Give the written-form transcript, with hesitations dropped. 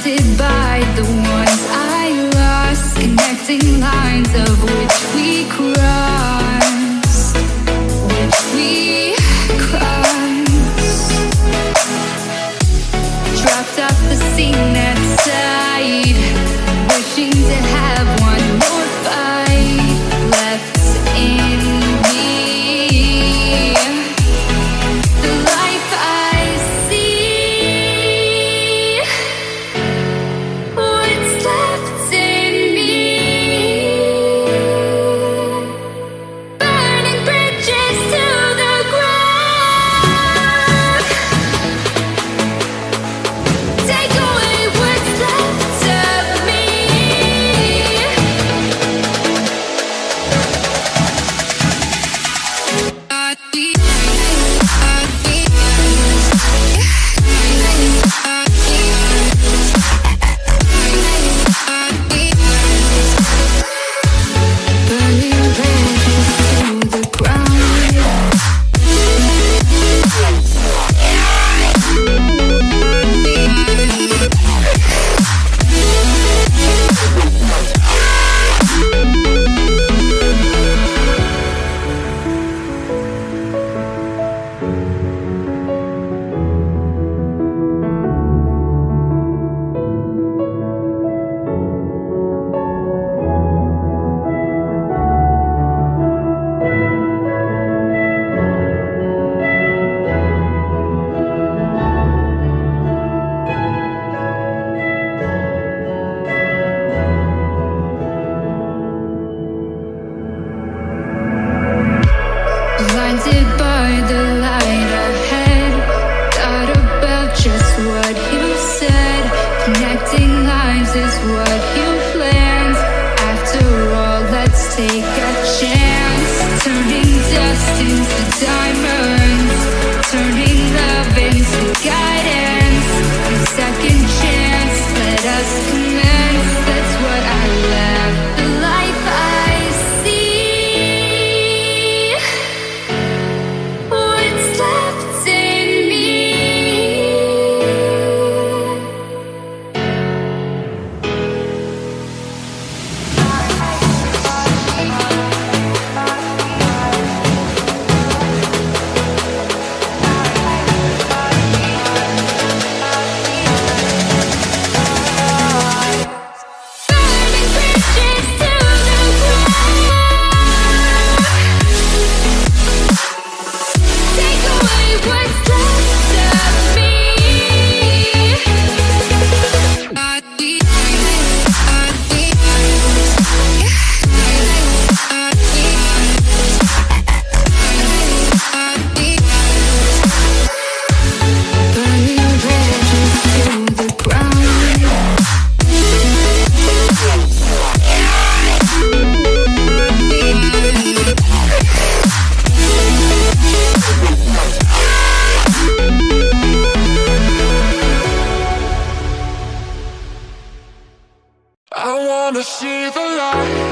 blinded by the ones I lost, connecting lines of which we crossed, dropped off the scene at sight, wishing to have one more fight left in me. The life I see, what's left in me. Burning bridges to the ground. Take away what's left of me. Burning bridges to the ground. Blinded by the light ahead, thought about just what you said. Connecting lines is what you planned. After all, let's take a chance. Turning dust into diamonds, turning love into guidance. A second chance, let us commence. That's what I left. The life I see, what's left in me. Burning bridges to the ground. Take away what's left of me. Burning bridges to the ground. I wanna see the light.